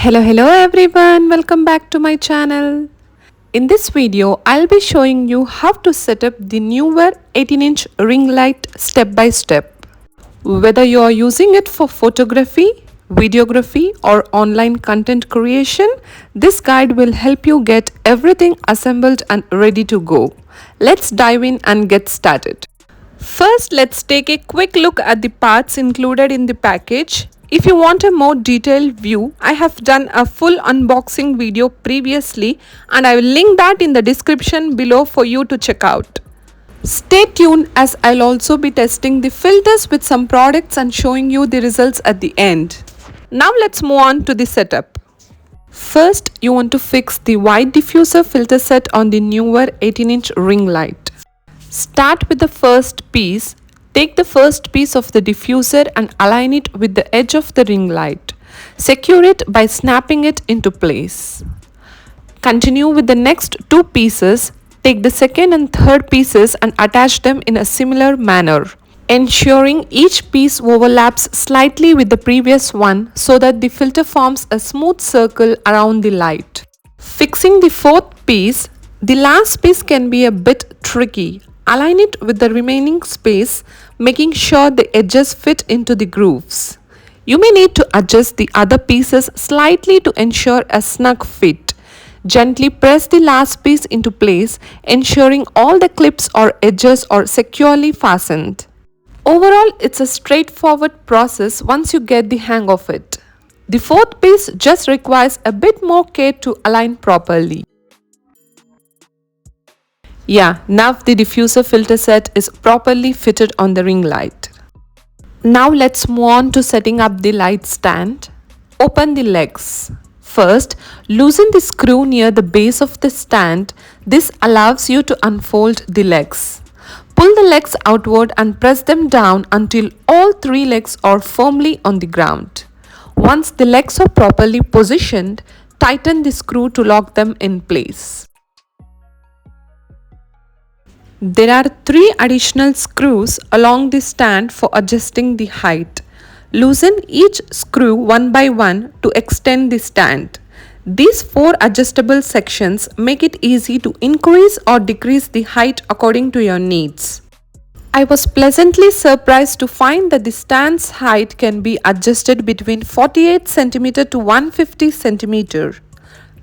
Hello everyone, welcome back to my channel. In this video, I'll be showing you how to set up the Neewer 18-inch ring light step by step. Whether you are using it for photography, videography or online content creation, this guide will help you get everything assembled and ready to go. Let's dive in and get started. First, let's take a quick look at the parts included in the package. If you want a more detailed view, I have done a full unboxing video previously and I will link that in the description below for you to check out. Stay tuned as I'll also be testing the filters with some products and showing you the results at the end. Now let's move on to the setup. First, you want to fix the white diffuser filter set on the Neewer 18-inch ring light. Start with the first piece. Take the first piece of the diffuser and align it with the edge of the ring light. Secure it by snapping it into place. Continue with the next two pieces. Take the second and third pieces and attach them in a similar manner, ensuring each piece overlaps slightly with the previous one so that the filter forms a smooth circle around the light. Fixing the fourth piece, the last piece can be a bit tricky. Align it with the remaining space, making sure the edges fit into the grooves. You may need to adjust the other pieces slightly to ensure a snug fit. Gently press the last piece into place, ensuring all the clips or edges are securely fastened. Overall, it's a straightforward process once you get the hang of it. The fourth piece just requires a bit more care to align properly. Yeah, now the diffuser filter set is properly fitted on the ring light. Now let's move on to setting up the light stand. Open the legs. First, loosen the screw near the base of the stand. This allows you to unfold the legs. Pull the legs outward and press them down until all three legs are firmly on the ground. Once the legs are properly positioned, tighten the screw to lock them in place. There are 3 additional screws along the stand for adjusting the height. Loosen each screw one by one to extend the stand. These 4 adjustable sections make it easy to increase or decrease the height according to your needs. I was pleasantly surprised to find that the stand's height can be adjusted between 48 cm to 150 cm.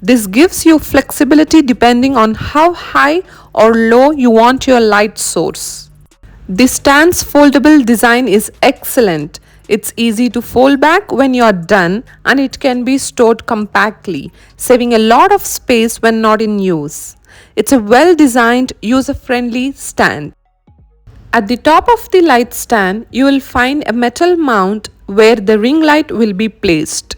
This gives you flexibility depending on how high or low you want your light source. The stand's foldable design is excellent. It's easy to fold back when you are done and it can be stored compactly, saving a lot of space when not in use. It's a well-designed, user-friendly stand. At the top of the light stand, you will find a metal mount where the ring light will be placed.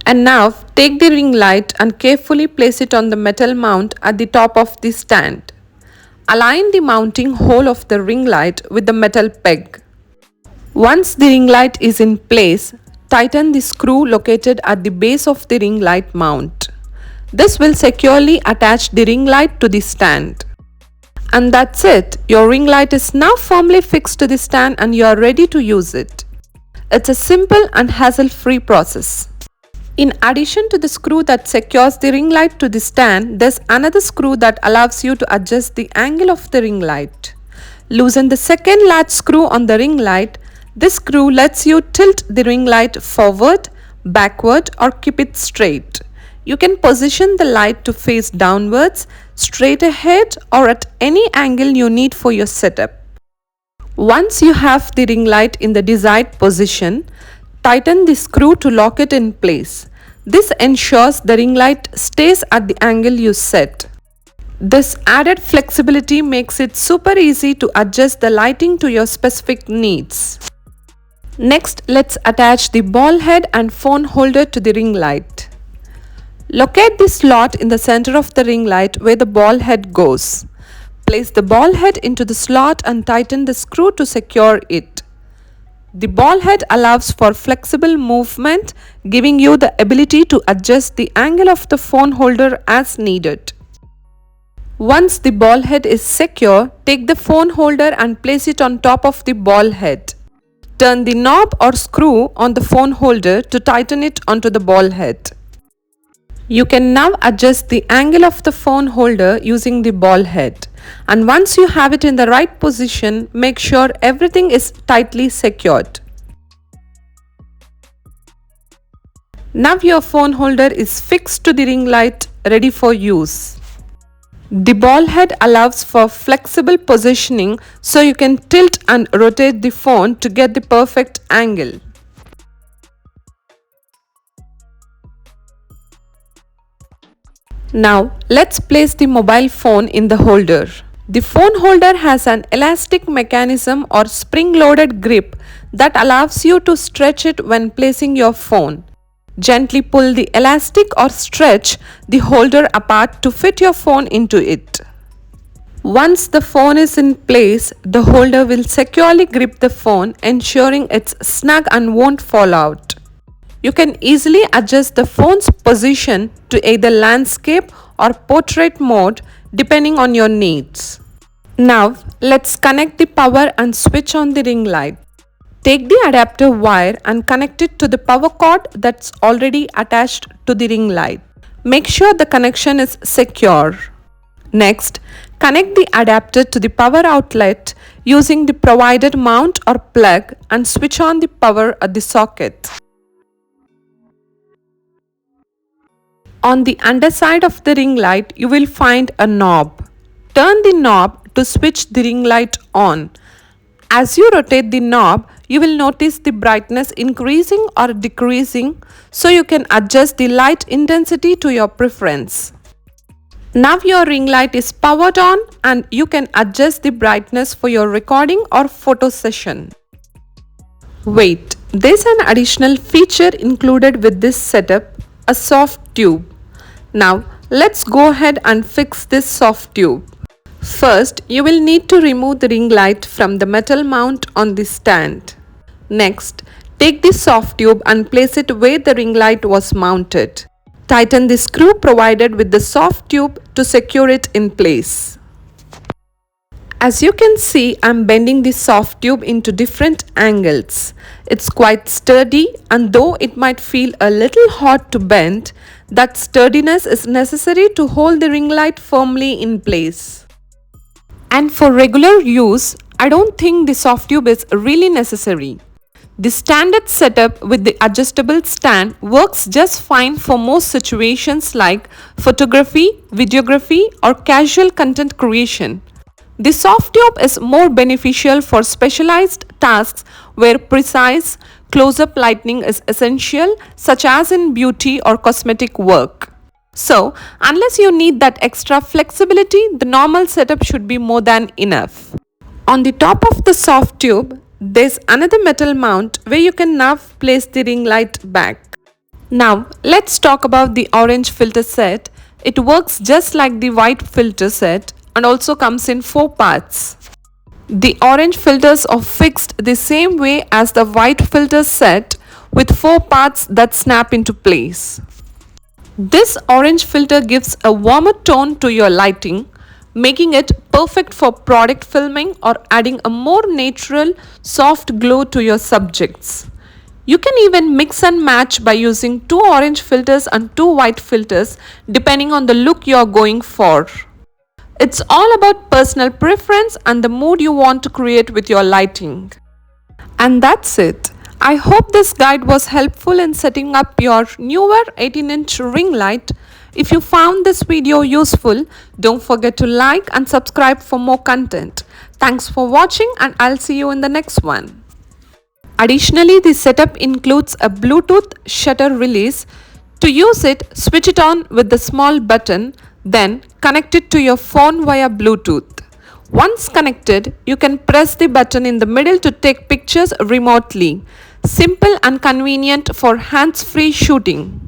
And now, take the ring light and carefully place it on the metal mount at the top of the stand. Align the mounting hole of the ring light with the metal peg. Once the ring light is in place, tighten the screw located at the base of the ring light mount. This will securely attach the ring light to the stand. And that's it. Your ring light is now firmly fixed to the stand and you are ready to use it. It's a simple and hassle-free process. In addition to the screw that secures the ring light to the stand, there's another screw that allows you to adjust the angle of the ring light. Loosen the second latch screw on the ring light. This screw lets you tilt the ring light forward, backward or keep it straight. You can position the light to face downwards, straight ahead or at any angle you need for your setup. Once you have the ring light in the desired position, tighten the screw to lock it in place. This ensures the ring light stays at the angle you set. This added flexibility makes it super easy to adjust the lighting to your specific needs. Next, let's attach the ball head and phone holder to the ring light. Locate the slot in the center of the ring light where the ball head goes. Place the ball head into the slot and tighten the screw to secure it. The ball head allows for flexible movement, giving you the ability to adjust the angle of the phone holder as needed. Once the ball head is secure, take the phone holder and place it on top of the ball head. Turn the knob or screw on the phone holder to tighten it onto the ball head. You can now adjust the angle of the phone holder using the ball head. And once you have it in the right position, make sure everything is tightly secured. Now your phone holder is fixed to the ring light, ready for use. The ball head allows for flexible positioning, so you can tilt and rotate the phone to get the perfect angle. Now let's place the mobile phone in the holder. The phone holder has an elastic mechanism or spring-loaded grip that allows you to stretch it when placing your phone. Gently pull the elastic or stretch the holder apart to fit your phone into it. Once the phone is in place, the holder will securely grip the phone, ensuring it's snug and won't fall out. You can easily adjust the phone's position to either landscape or portrait mode depending on your needs. Now let's connect the power and switch on the ring light. Take the adapter wire and connect it to the power cord that's already attached to the ring light. Make sure the connection is secure. Next, connect the adapter to the power outlet using the provided mount or plug and switch on the power at the socket. On the underside of the ring light, you will find a knob. Turn the knob to switch the ring light on. As you rotate the knob, you will notice the brightness increasing or decreasing, so you can adjust the light intensity to your preference. Now your ring light is powered on and you can adjust the brightness for your recording or photo session. Wait, there's an additional feature included with this setup, a soft tube. Now let's go ahead and fix this soft tube. First, you will need to remove the ring light from the metal mount on the stand. Next, take the soft tube and place it where the ring light was mounted. Tighten the screw provided with the soft tube to secure it in place. As you can see, I'm bending the soft tube into different angles. It's quite sturdy, and though it might feel a little hard to bend, that sturdiness is necessary to hold the ring light firmly in place. And for regular use, I don't think the soft tube is really necessary. The standard setup with the adjustable stand works just fine for most situations like photography, videography, or casual content creation. The soft tube is more beneficial for specialized tasks where precise close-up lighting is essential, such as in beauty or cosmetic work. So, unless you need that extra flexibility, the normal setup should be more than enough. On the top of the soft tube, there's another metal mount where you can now place the ring light back. Now, let's talk about the orange filter set. It works just like the white filter set and also comes in 4 parts. The orange filters are fixed the same way as the white filter set with 4 parts that snap into place. This orange filter gives a warmer tone to your lighting, making it perfect for product filming or adding a more natural, soft glow to your subjects. You can even mix and match by using 2 orange filters and 2 white filters depending on the look you are going for. It's all about personal preference and the mood you want to create with your lighting. And that's it. I hope this guide was helpful in setting up your Neewer 18-inch ring light. If you found this video useful, don't forget to like and subscribe for more content. Thanks for watching, and I'll see you in the next one. Additionally, the setup includes a Bluetooth shutter release. To use it, switch it on with the small button, then connect it to your phone via Bluetooth. Once connected, you can press the button in the middle to take pictures remotely. Simple and convenient for hands-free shooting.